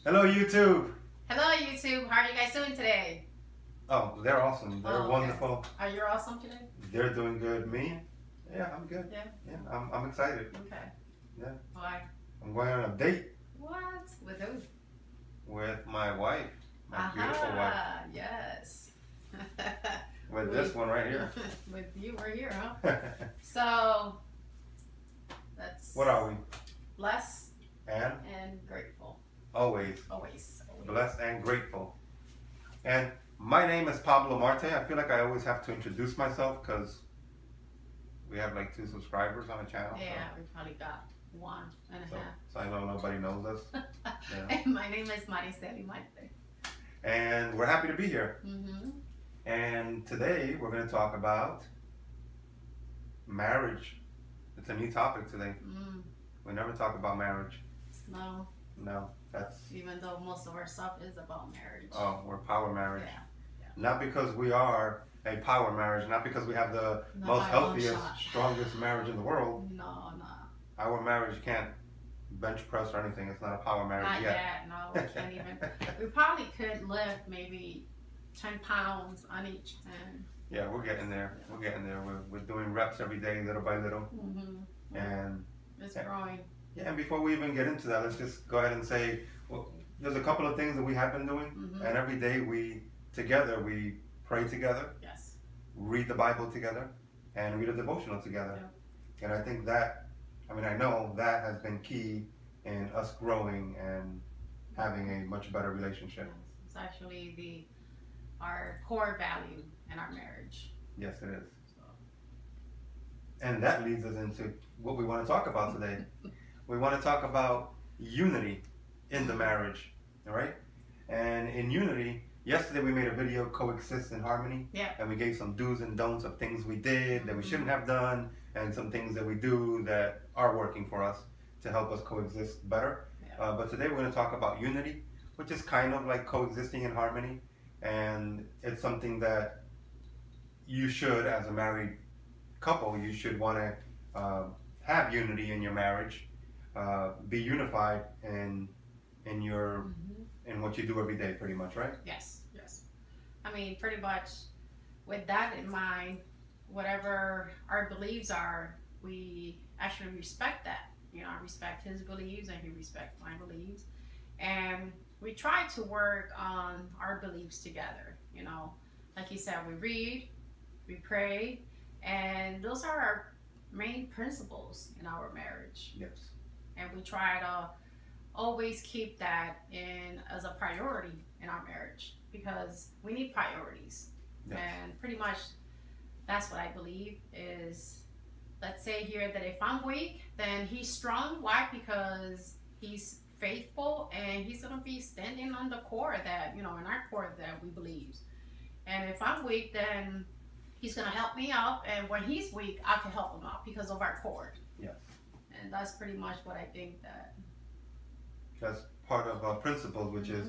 Hello, YouTube. Hello, YouTube. How are you guys doing today? Oh, they're awesome. They're wonderful. Are you awesome today? They're doing good. Me? Yeah, I'm good. Yeah. I'm excited. Okay. Yeah. Why? I'm going on a date What? With who? with my wife, my beautiful wife. Yes. With this one right here. With you right here, huh? So, that's... What are we? Blessed and grateful. Always. Always. Blessed and grateful. And my name is Pablo Marte. I feel like I always have to introduce myself because we have like 2 subscribers on the channel. Yeah, we probably got 1.5. So I know nobody knows us. Yeah. And my name is Marisely, Marte. And we're happy to be here. Mm-hmm. And today we're going to talk about marriage. It's a new topic today. We never talk about marriage. No. No, that's... Even though most of our stuff is about marriage. Oh, we're power marriage. Yeah. Not because we are a power marriage, not because we have the most healthiest, strongest marriage in the world. No. Our marriage can't bench press or anything. It's not a power marriage not yet. No, we can't even. We probably could lift maybe 10 pounds on each hand. Yeah, we're getting there. Yeah. We're getting there. We're doing reps every day, little by little. And it's growing. Yeah, and before we even get into that, let's just go ahead and say, well, there's a couple of things that we have been doing. And every day we pray together. Yes. Read the Bible together and read a devotional together. Yeah. And I think that, I know that has been key in us growing and having a much better relationship. Yes. It's actually our core value in our marriage. Yes, it is. So. And that leads us into what we want to talk about today. We want to talk about unity in the marriage, all right? And in unity, yesterday we made a video, Coexist in Harmony. Yeah. And we gave some do's and don'ts of things we did that we shouldn't have done, and some things that we do that are working for us to help us coexist better. Yeah. But today we're going to talk about unity, which is kind of like coexisting in harmony. And it's something that you should, as a married couple, you should want to have unity in your marriage. Be unified in your in what you do every day, pretty much, right? Yes. Pretty much with that in mind, whatever our beliefs are, we actually respect that. I respect his beliefs and he respects my beliefs, and we try to work on our beliefs together. Like he said, we read, we pray, and those are our main principles in our marriage. Yes. And we try to always keep that as a priority in our marriage, because we need priorities. Yes. And pretty much that's what I believe is, let's say here that if I'm weak, then he's strong. Why? Because he's faithful and he's going to be standing on the core that, in our core that we believe. And if I'm weak, then he's going to help me out. And when he's weak, I can help him out because of our core. Yes. And that's pretty much what I think that's part of our principles, which is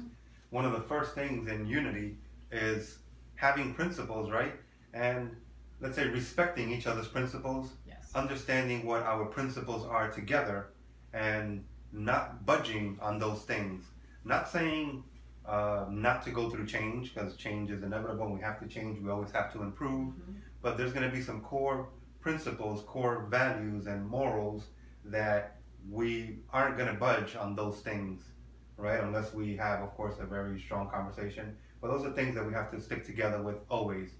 one of the first things in unity is having principles, right? And let's say respecting each other's principles, understanding what our principles are together, and not budging on those things. Not saying not to go through change, because change is inevitable. We have to change. We always have to improve. But there's going to be some core principles, core values, and morals that we aren't going to budge on those things, right? Unless we have, of course, a very strong conversation. But those are things that we have to stick together with always.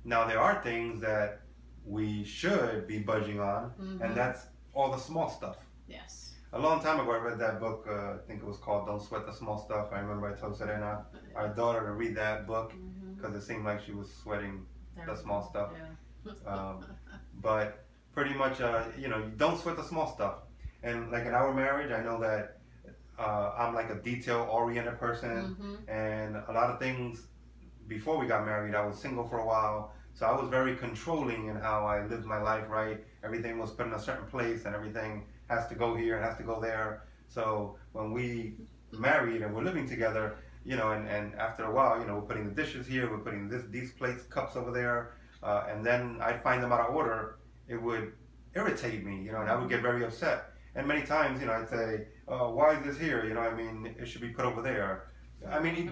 Now, there are things that we should be budging on, and that's all the small stuff. Yes. A long time ago, I read that book, I think it was called Don't Sweat the Small Stuff. I remember I told Serena, our daughter, to read that book, because it seemed like she was sweating the small stuff. Yeah. But pretty much, you don't sweat the small stuff. And like in our marriage, I know that I'm like a detail-oriented person, and a lot of things, before we got married, I was single for a while, so I was very controlling in how I lived my life, right? Everything was put in a certain place, and everything has to go here and has to go there. So when we married and we're living together, and after a while, we're putting the dishes here, we're putting these plates, cups over there, and then I'd find them out of order. It would irritate me, and I would get very upset. And many times, I'd say, why is this here? You know, I mean, it should be put over there. I mean,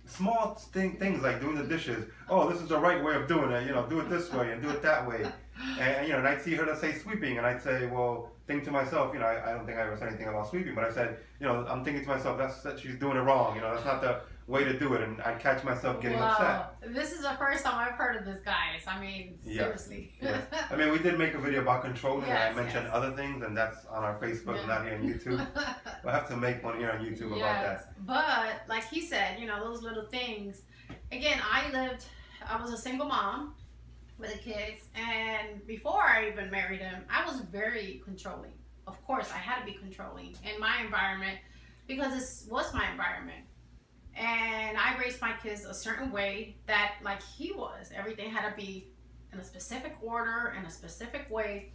small things like doing the dishes. Oh, this is the right way of doing it. You know, do it this way and do it that way. And, you know, and I'd see her to say sweeping, and I'd say, well, think to myself, you know, I don't think I ever said anything about sweeping, but I said, you know, I'm thinking to myself, that she's doing it wrong. You know, that's not the way to do it, and I'd catch myself getting upset. This is the first time I've heard of this, guys. I mean, seriously. Yes. I mean, we did make a video about controlling, and I mentioned other things, and that's on our Facebook, not here on YouTube. We'll have to make one here on YouTube about that. But, like he said, you know, those little things. Again, I was a single mom with the kids, and before I even married him, I was very controlling. Of course, I had to be controlling in my environment because this was my environment. And I raised my kids a certain way that, like he was, everything had to be in a specific order, in a specific way.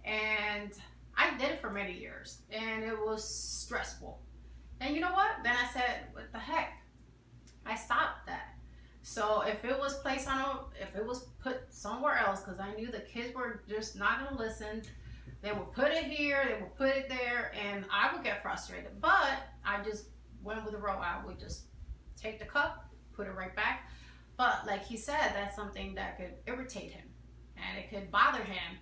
And I did it for many years, and it was stressful. And you know what? Then I said, what the heck? I stopped that. So if it was placed if it was put somewhere else, because I knew the kids were just not going to listen, they would put it here, they would put it there, and I would get frustrated. But I just went with the row. I would just take the cup, put it right back. But like he said, that's something that could irritate him, and it could bother him,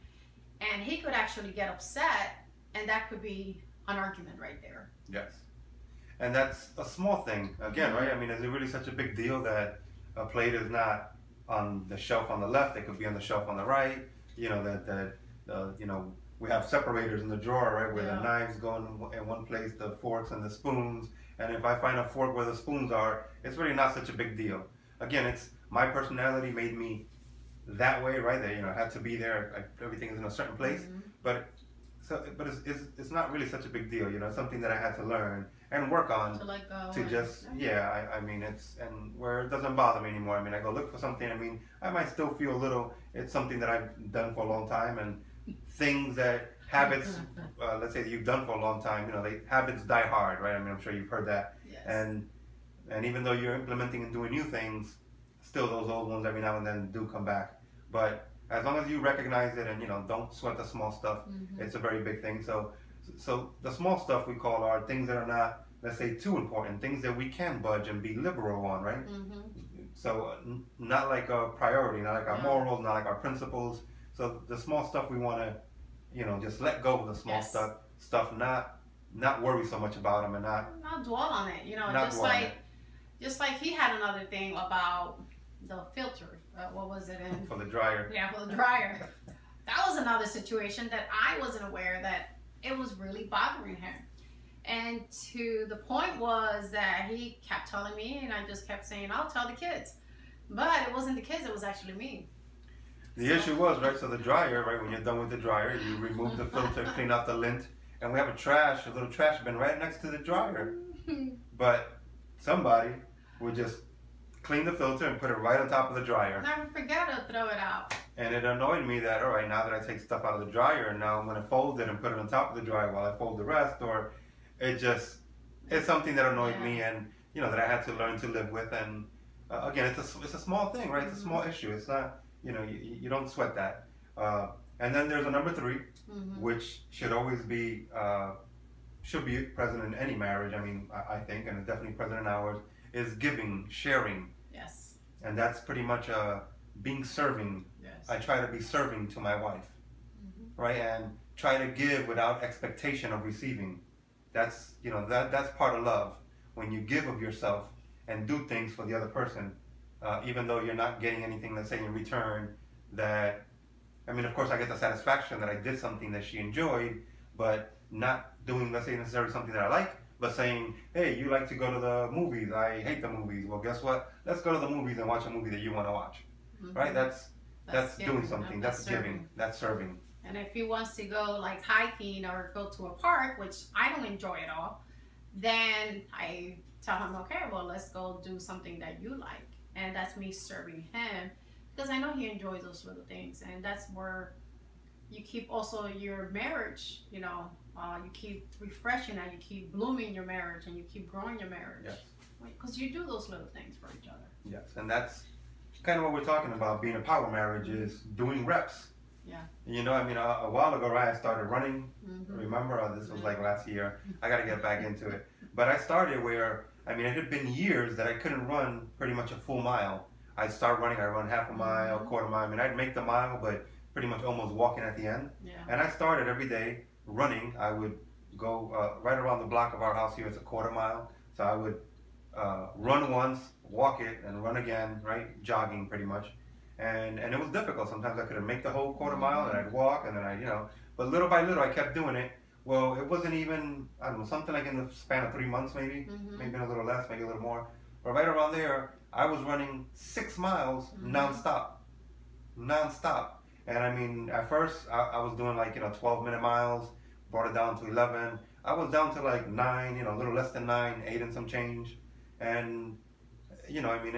and he could actually get upset, and that could be an argument right there. Yes. And that's a small thing, again, right? I mean, is it really such a big deal that a plate is not on the shelf on the left? It could be on the shelf on the right. You know, you know, we have separators in the drawer, right, where the knives go in one place, the forks and the spoons. And if I find a fork where the spoons are, it's really not such a big deal. Again, it's my personality made me that way, right? That, you know, I had to be there. Everything is in a certain place. But it's not really such a big deal. You know, it's something that I had to learn and work on to let go. To just I mean, and where it doesn't bother me anymore. I mean, I go look for something. I mean, I might still feel a little. It's something that I've done for a long time, and things that habits, let's say that you've done for a long time. You know, habits die hard, right? I mean, I'm sure you've heard that. Yes. And even though you're implementing and doing new things, still those old ones every now and then do come back. But as long as you recognize it and, you know, don't sweat the small stuff, it's a very big thing. So the small stuff we call are things that are not, let's say, too important, things that we can budge and be liberal on, right? So not like a priority, not like our morals, not like our principles. So the small stuff we want to, you know, just let go of the small stuff, not worry so much about them, and not dwell on it. You know, just like he had another thing about the filter. What was it in? For the dryer. Yeah, for the dryer. That was another situation that I wasn't aware that it was really bothering him. And to the point was that he kept telling me, and I just kept saying, I'll tell the kids. But it wasn't the kids, it was actually me. The issue was, right, so the dryer, right, when you're done with the dryer, you remove the filter, clean out the lint, and we have a little trash bin right next to the dryer. But somebody would just clean the filter and put it right on top of the dryer. Never forget to throw it out. And it annoyed me that, all right, now that I take stuff out of the dryer, and now I'm going to fold it and put it on top of the dryer while I fold the rest, or it's something that annoyed me, and, you know, that I had to learn to live with. And again, it's a small thing, right? It's a small issue. It's not, you know, you don't sweat that. And then there's a number 3, which should always be, should be present in any marriage. I mean, I think, and it's definitely present in ours, is giving, sharing. Yes. And that's pretty much being serving. Yes. I try to be serving to my wife, right? And try to give without expectation of receiving. That's, you know, that's part of love. When you give of yourself and do things for the other person, even though you're not getting anything, let's say, in return, that, I mean, of course, I get the satisfaction that I did something that she enjoyed, but not doing, let's say, necessarily something that I like, but saying, hey, you like to go to the movies, I hate the movies. Well, guess what? Let's go to the movies and watch a movie that you want to watch, right? That's doing something, that's giving, that's serving. And if he wants to go like hiking or go to a park, which I don't enjoy at all, then I tell him, okay, well, let's go do something that you like. And that's me serving him, because I know he enjoys those little things. And that's where you keep also your marriage, you know, you keep refreshing and you keep blooming your marriage and you keep growing your marriage. Yes. Because you do those little things for each other. Yes, and that's kind of what we're talking about. Being a power marriage is doing reps. Yeah. You know, I mean, a while ago, right, I started running. Mm-hmm. Remember, this was like last year. I got to get back into it. But I started where, I mean, it had been years that I couldn't run pretty much a full mile. I'd start running, I'd run half a mile, quarter mile. I mean, I'd make the mile, but pretty much almost walking at the end. Yeah. And I started every day running. I would go right around the block of our house here. It's a quarter mile. So I would run once, walk it, and run again, right? Jogging pretty much. And it was difficult. Sometimes I couldn't make the whole quarter mile, and I'd walk, and then I, you know, but little by little I kept doing it. Well, it wasn't even, I don't know, something like in the span of 3 months maybe, maybe a little less, maybe a little more. But right around there, I was running 6 miles nonstop. And I mean, at first I was doing like, 12-minute miles, brought it down to 11. I was down to like 9, a little less than 9, 8 and some change. And, I mean,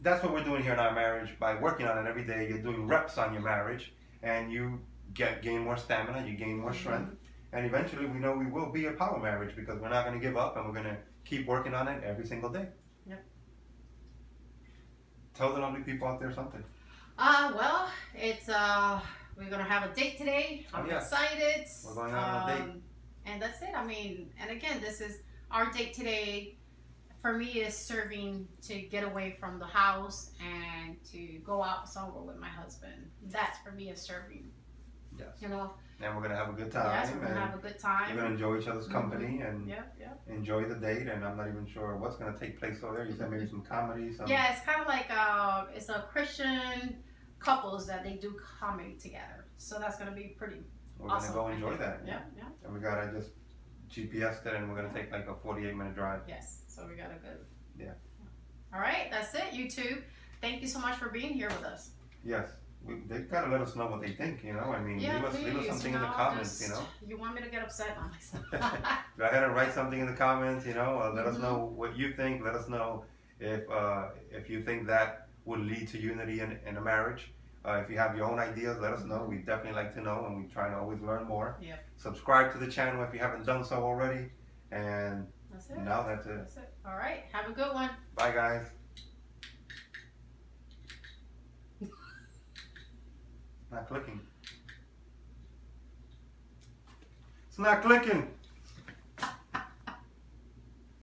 that's what we're doing here in our marriage. By working on it every day, you're doing reps on your marriage, and you gain more stamina, you gain more strength, and eventually we know we will be a power marriage because we're not going to give up, and we're going to keep working on it every single day. Yep. Tell the lovely people out there something. Well, it's we're gonna have a date today. I'm excited. We're going on a date. And that's it. I mean, and again, this is our date today. For me, is serving to get away from the house and to go out somewhere with my husband. That's for me is serving. Yes. You know. And we're gonna have a good time. Yes, we're gonna have a good time. You're gonna enjoy each other's company and enjoy the date. And I'm not even sure what's gonna take place over there. You said maybe some comedy. Yeah, it's kind of like it's a Christian couples that they do comedy together. So that's gonna be pretty. We're gonna go enjoy that. Yeah. And I just GPS'd it, and we're gonna take like a 48-minute drive. Yes. So we got a good. Yeah. All right, that's it, YouTube. Thank you so much for being here with us. Yes. They gotta let us know what they think, I mean, leave us something in the comments, You want me to get upset on myself? Go ahead and write something in the comments, let us know what you think. Let us know if you think that would lead to unity in a marriage. If you have your own ideas, let us know. We definitely like to know, and we try to always learn more. Yep. Subscribe to the channel if you haven't done so already. And that's it. Now that's it. That's it. All right. Have a good one. Bye, guys. Not clicking. It's not clicking.